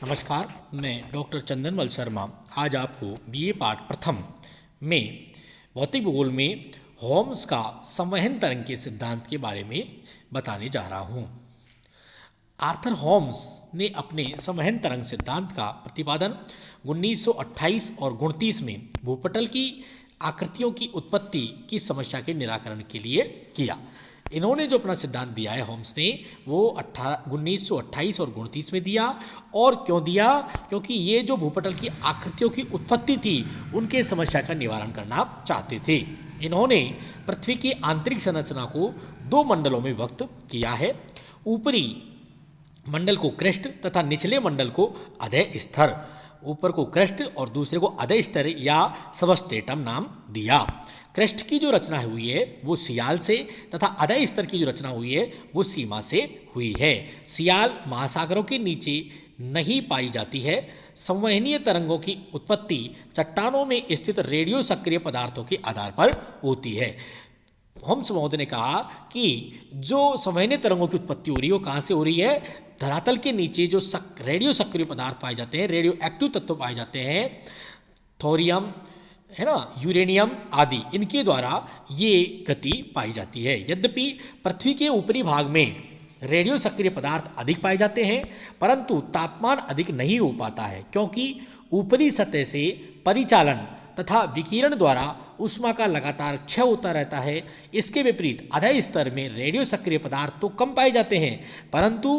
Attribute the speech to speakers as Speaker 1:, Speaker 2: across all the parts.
Speaker 1: नमस्कार, मैं डॉक्टर चंदनमल शर्मा आज आपको बीए पाठ प्रथम में भौतिक भूगोल में होम्स का संवहन तरंग के सिद्धांत के बारे में बताने जा रहा हूँ। आर्थर होम्स ने अपने संवहन तरंग सिद्धांत का प्रतिपादन 1928 और 1929 में भूपटल की आकृतियों की उत्पत्ति की समस्या के निराकरण के लिए किया। इन्होंने जो अपना सिद्धांत दिया है होम्स ने वो 1928 और 1929 में दिया। और क्यों दिया? क्योंकि ये जो भूपटल की आकृतियों की उत्पत्ति थी उनके समस्या का निवारण करना चाहते थे। इन्होंने पृथ्वी की आंतरिक संरचना को दो मंडलों में विभक्त किया है। ऊपरी मंडल को क्रेस्ट तथा निचले मंडल को अधः स्तर। ऊपर को क्रेस्ट और दूसरे को अधः स्तर या सबस्ट्रेटम नाम दिया। क्रेस्ट की जो रचना हुई है वो सियाल से तथा अधः स्तर की जो रचना हुई है वो सीमा से हुई है। सियाल महासागरों के नीचे नहीं पाई जाती है। संवहनीय तरंगों की उत्पत्ति चट्टानों में स्थित रेडियो सक्रिय पदार्थों के आधार पर होती है। होम्स महोदय ने कहा कि जो संवहनीय तरंगों की उत्पत्ति हो रही है वो कहाँ से हो रही है? धरातल के नीचे जो रेडियो सक्रिय पदार्थ पाए जाते हैं, रेडियो एक्टिव तत्व पाए जाते हैं, थोरियम है ना, यूरेनियम आदि, इनके द्वारा ये गति पाई जाती है। यद्यपि पृथ्वी के ऊपरी भाग में रेडियो सक्रिय पदार्थ अधिक पाए जाते हैं परंतु तापमान अधिक नहीं हो पाता है, क्योंकि ऊपरी सतह से परिचालन तथा विकिरण द्वारा ऊष्मा का लगातार क्षय होता रहता है। इसके विपरीत अधः स्तर में रेडियो सक्रिय पदार्थ तो कम पाए जाते हैं परंतु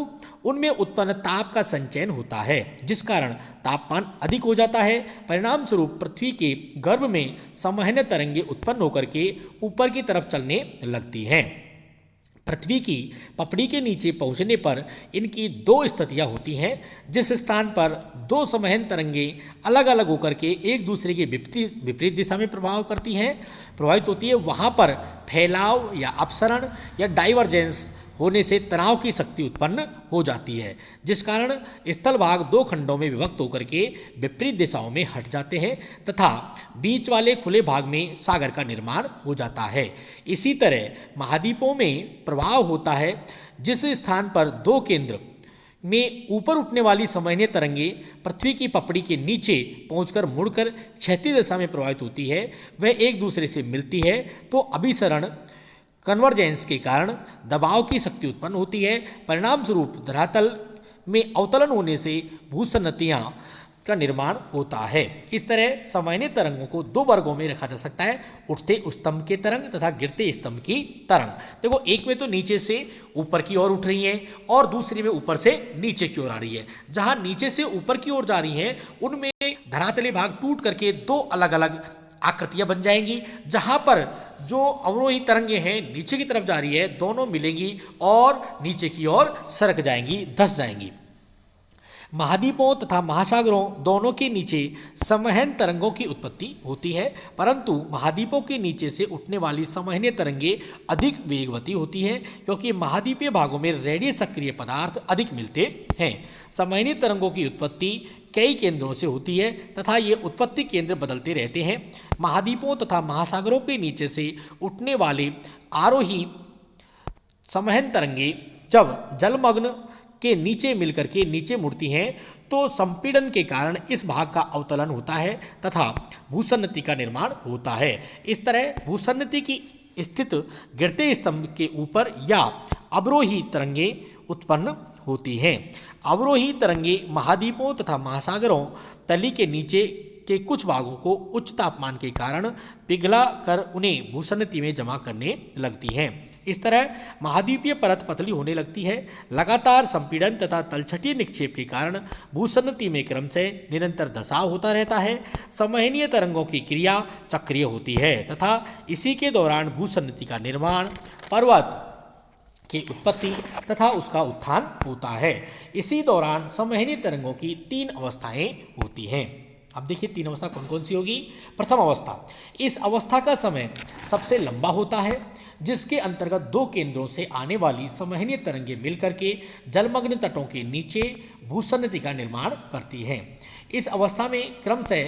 Speaker 1: उनमें उत्पन्न ताप का संचयन होता है, जिस कारण तापमान अधिक हो जाता है। परिणाम स्वरूप पृथ्वी के गर्भ में संवहनीय तरंगे उत्पन्न होकर के ऊपर की तरफ चलने लगती हैं। पृथ्वी की पपड़ी के नीचे पहुंचने पर इनकी दो स्थितियां होती हैं। जिस स्थान पर दो संवहन तरंगे अलग अलग होकर के एक दूसरे के विपरीत दिशा में प्रभावित होती है, वहां पर फैलाव या अपसरण या डाइवर्जेंस होने से तनाव की शक्ति उत्पन्न हो जाती है, जिस कारण स्थल भाग दो खंडों में विभक्त होकर के विपरीत दिशाओं में हट जाते हैं तथा बीच वाले खुले भाग में सागर का निर्माण हो जाता है। इसी तरह महाद्वीपों में प्रभाव होता है। जिस स्थान पर दो केंद्र में ऊपर उठने वाली संवहनीय तरंगे पृथ्वी की पपड़ी के नीचे पहुंचकर मुड़कर क्षैतिज दिशा में प्रभावित होती है, वह एक दूसरे से मिलती है तो अभिसरण कन्वर्जेंस के कारण दबाव की शक्ति उत्पन्न होती है। परिणाम स्वरूप धरातल में अवतलन होने से भूसन्नतियां का निर्माण होता है। इस तरह संवहनीय तरंगों को दो वर्गों में रखा जा सकता है, उठते स्तंभ के तरंग तथा गिरते स्तंभ की तरंग। देखो, एक में तो नीचे से ऊपर की ओर उठ रही है और दूसरी में ऊपर से नीचे की ओर आ रही है। जहां नीचे से ऊपर की ओर जा रही हैं उनमें धरातली भाग टूट करके दो अलग अलग आकृतियां बन जाएंगी। जहां पर जो अवरोही तरंगे हैं नीचे की तरफ जा रही है, दोनों मिलेंगी और नीचे की ओर सरक जाएंगी, धंस जाएंगी। महाद्वीपों तथा महासागरों दोनों के नीचे संवहन तरंगों की उत्पत्ति होती है, परंतु महाद्वीपों के नीचे से उठने वाली संवहनीय तरंगे अधिक वेगवती होती हैं, क्योंकि महाद्वीपीय भागों में रेडियो सक्रिय पदार्थ अधिक मिलते हैं। संवहनीय तरंगों की उत्पत्ति कई केंद्रों से होती है तथा ये उत्पत्ति केंद्र बदलते रहते हैं। महाद्वीपों तथा महासागरों के नीचे से उठने वाले आरोही संवहन तरंगे जब जलमग्न के नीचे मिलकर के नीचे मुड़ती हैं तो संपीड़न के कारण इस भाग का अवतलन होता है तथा भूसन्नति का निर्माण होता है। इस तरह भूसन्नति की स्थित गिरते स्तंभ के ऊपर या अवरोही तरंगे उत्पन्न होती हैं। अवरोही तरंगे महाद्वीपों तथा महासागरों तली के नीचे के कुछ भागों को उच्च तापमान के कारण पिघला कर उन्हें भूसन्नति में जमा करने लगती हैं। इस तरह महाद्वीपीय परत पतली होने लगती है। लगातार संपीड़न तथा तलछटीय निक्षेप के कारण भूसन्नति में क्रमशः निरंतर धसाव होता रहता है। संवहनीय तरंगों की क्रिया चक्रीय होती है तथा इसी के दौरान भूसन्नति का निर्माण, पर्वत की उत्पत्ति तथा उसका उत्थान होता है। इसी दौरान संवहनीय तरंगों की तीन अवस्थाएं होती हैं। अब देखिए तीन अवस्था कौन कौन सी होगी। प्रथम अवस्था, इस अवस्था का समय सबसे लंबा होता है, जिसके अंतर्गत दो केंद्रों से आने वाली संवहनीय तरंगे मिलकर के जलमग्न तटों के नीचे भूसन्नति का निर्माण करती हैं। इस अवस्था में क्रमशः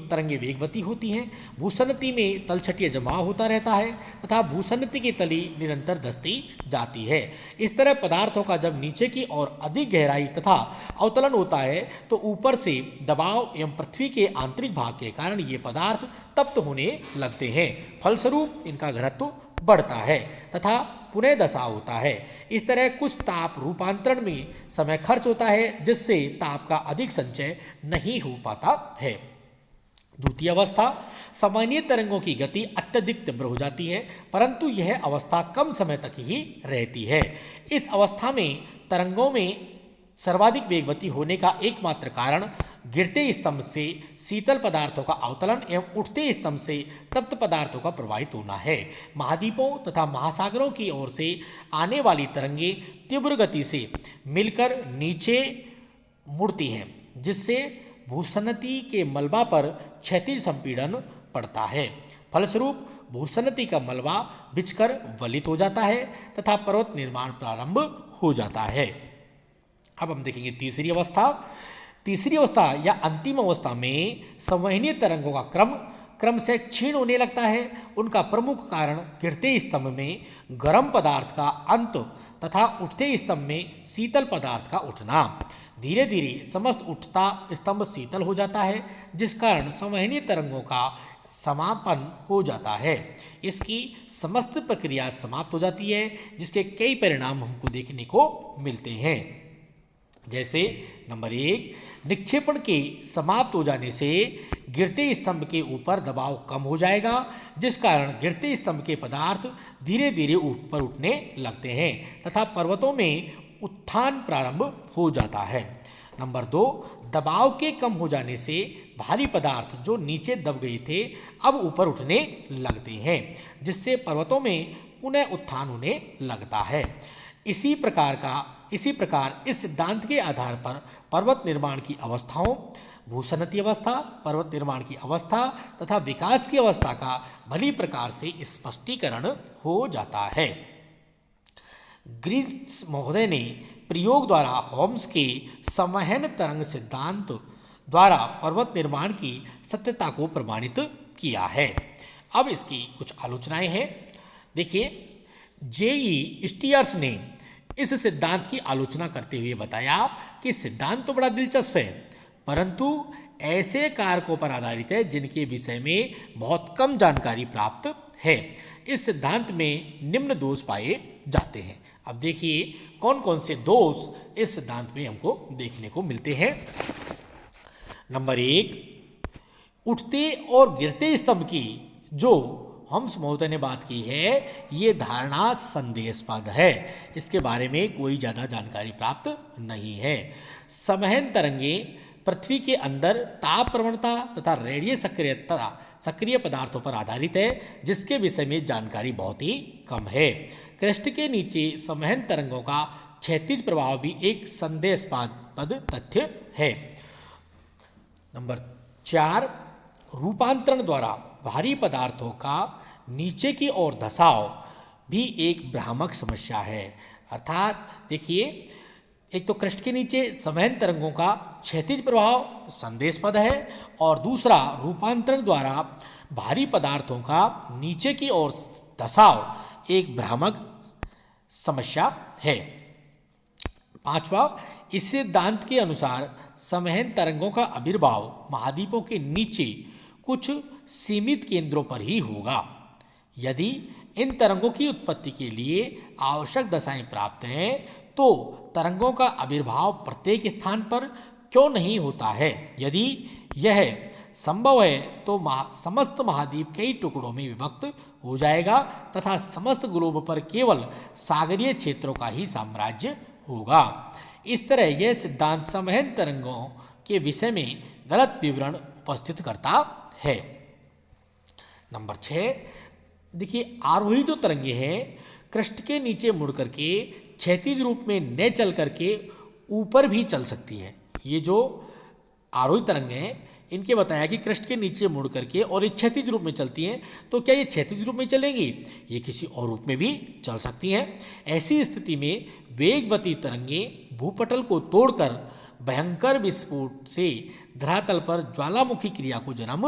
Speaker 1: तरंगे वेगवती होती हैं। भूसन्नति में तलछटिया जमाव होता रहता है तथा भूसन्नति की तली निरंतर धंसती जाती है। इस तरह पदार्थों का जब नीचे की ओर अधिक गहराई तथा अवतलन होता है तो ऊपर से दबाव एवं पृथ्वी के आंतरिक भाग के कारण ये पदार्थ तप्त होने लगते हैं। फलस्वरूप इनका घनत्व बढ़ता है तथा पुनः दशा होता है। इस तरह कुछ ताप रूपांतरण में समय खर्च होता है जिससे ताप का अधिक संचय नहीं हो पाता है। द्वितीय अवस्था सामान्य तरंगों की गति अत्यधिक तीव्र हो जाती है परंतु यह अवस्था कम समय तक ही रहती है। इस अवस्था में तरंगों में सर्वाधिक वेगवती होने का एकमात्र कारण गिरते स्तंभ से शीतल पदार्थों का अवतलन एवं उठते स्तंभ से तप्त पदार्थों का प्रवाहित होना है। महाद्वीपों तथा महासागरों की ओर से आने वाली तरंगे तीव्र गति से मिलकर नीचे मुड़ती हैं जिससे भूसन्नति के मलबा पर क्षैतिज संपीड़न पड़ता है। फलस्वरूप भूसन्नति का मलबा बिछकर वलित हो जाता है तथा पर्वत निर्माण प्रारंभ हो जाता है। अब हम देखेंगे तीसरी अवस्था या अंतिम अवस्था में संवहनीय तरंगों का क्रम से क्षीण होने लगता है। उनका प्रमुख कारण गिरते स्तंभ में गर्म पदार्थ का अंत तथा उठते स्तंभ में शीतल पदार्थ का उठना। धीरे धीरे समस्त उठता स्तंभ शीतल हो जाता है जिस कारण संवहनीय तरंगों का समापन हो जाता है। इसकी समस्त प्रक्रिया समाप्त हो जाती है जिसके कई परिणाम हमको देखने को मिलते हैं। जैसे नंबर 1, निक्षेपण के समाप्त हो जाने से गिरते स्तंभ के ऊपर दबाव कम हो जाएगा जिस कारण गिरते स्तंभ के पदार्थ धीरे धीरे ऊपर उठने लगते हैं तथा पर्वतों में उत्थान प्रारंभ हो जाता है। नंबर 2, दबाव के कम हो जाने से भारी पदार्थ जो नीचे दब गए थे अब ऊपर उठने लगते हैं जिससे पर्वतों में पुनः उत्थान होने लगता है। इसी प्रकार इस सिद्धांत के आधार पर पर्वत निर्माण की अवस्थाओं, भूसन्नति अवस्था, पर्वत निर्माण की अवस्था तथा विकास की अवस्था का भली प्रकार से स्पष्टीकरण हो जाता है। ग्रीव्स महोदय ने प्रयोग द्वारा होम्स के संवहन तरंग सिद्धांत द्वारा पर्वत निर्माण की सत्यता को प्रमाणित किया है। अब इसकी कुछ आलोचनाएं हैं। देखिए, जेई स्टीयर्स ने इस सिद्धांत की आलोचना करते हुए बताया कि सिद्धांत तो बड़ा दिलचस्प है परंतु ऐसे कारकों पर आधारित है जिनके विषय में बहुत कम जानकारी प्राप्त है। इस सिद्धांत में निम्न दोष पाए जाते हैं। अब देखिए कौन कौन से दोष इस सिद्धांत में हमको देखने को मिलते हैं। नंबर 1, उठते और गिरते स्तंभ की जो होम्स महोदय ने बात की है ये धारणा संदेहास्पद है। इसके बारे में कोई ज़्यादा जानकारी प्राप्त नहीं है। संवहन तरंगे पृथ्वी के अंदर ताप प्रवणता तथा रेडियल सक्रिय पदार्थों पर आधारित है जिसके विषय में जानकारी बहुत ही कम है। क्रस्ट के नीचे संवहन तरंगों का क्षैतिज प्रभाव भी एक संदेहास्पद तथ्य है। नंबर 4, रूपांतरण द्वारा भारी पदार्थों का नीचे की ओर धसाव भी एक भ्रामक समस्या है। अर्थात देखिए, एक तो क्रस्ट के नीचे संवहन तरंगों का क्षैतिज प्रभाव संदेहास्पद है और दूसरा रूपांतरण द्वारा भारी पदार्थों का नीचे की ओर धसाव एक भ्रामक समस्या है। 5वां, इस सिद्धांत के अनुसार संवहन तरंगों का आविर्भाव महाद्वीपों के नीचे कुछ सीमित केंद्रों पर ही होगा। यदि इन तरंगों की उत्पत्ति के लिए आवश्यक दशाएं प्राप्त हैं तो तरंगों का आविर्भाव प्रत्येक स्थान पर क्यों नहीं होता है। यदि यह संभव है तो समस्त महाद्वीप कई टुकड़ों में विभक्त हो जाएगा तथा समस्त ग्लोब पर केवल सागरीय क्षेत्रों का ही साम्राज्य होगा। इस तरह यह सिद्धांत संवहन तरंगों के विषय में गलत विवरण उपस्थित करता है। नंबर 6, देखिए, आरोही जो तरंगे हैं क्रस्ट के नीचे मुड़ करके क्षैतिज रूप में न चल करके ऊपर भी चल सकती हैं। ये जो आरोही तरंगे हैं इनके बताया कि क्रस्ट के नीचे मुड़ करके और ये क्षैतिज रूप में चलती हैं, तो क्या ये क्षैतिज रूप में चलेंगी? ये किसी और रूप में भी चल सकती हैं। ऐसी स्थिति में वेगवती तरंगें भूपटल को तोड़कर भयंकर विस्फोट से धरातल पर ज्वालामुखी क्रिया को जन्म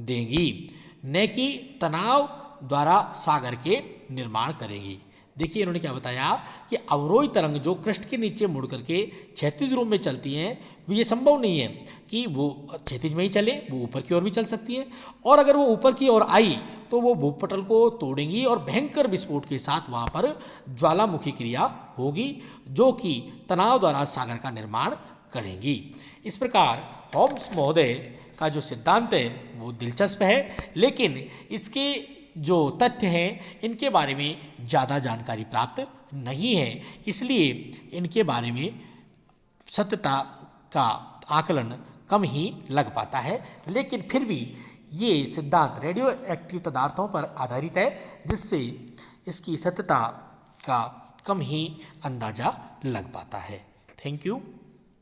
Speaker 1: देंगी, न कि तनाव द्वारा सागर के निर्माण करेंगी। देखिए इन्होंने क्या बताया कि अवरोही तरंग जो क्रस्ट के नीचे मुड़ करके क्षैतिज रूप में चलती हैं, ये संभव नहीं है कि वो क्षैतिज में ही चले, वो ऊपर की ओर भी चल सकती हैं, और अगर वो ऊपर की ओर आई तो वो भूपटल को तोड़ेंगी और भयंकर विस्फोट के साथ वहाँ पर ज्वालामुखी क्रिया होगी, जो कि तनाव द्वारा सागर का निर्माण करेंगी। इस प्रकार होम्स महोदय का जो सिद्धांत है वो दिलचस्प है, लेकिन इसके जो तथ्य हैं इनके बारे में ज़्यादा जानकारी प्राप्त नहीं है, इसलिए इनके बारे में सत्यता का आकलन कम ही लग पाता है। लेकिन फिर भी ये सिद्धांत रेडियो एक्टिव पदार्थों पर आधारित है, जिससे इसकी सत्यता का कम ही अंदाजा लग पाता है। Thank you.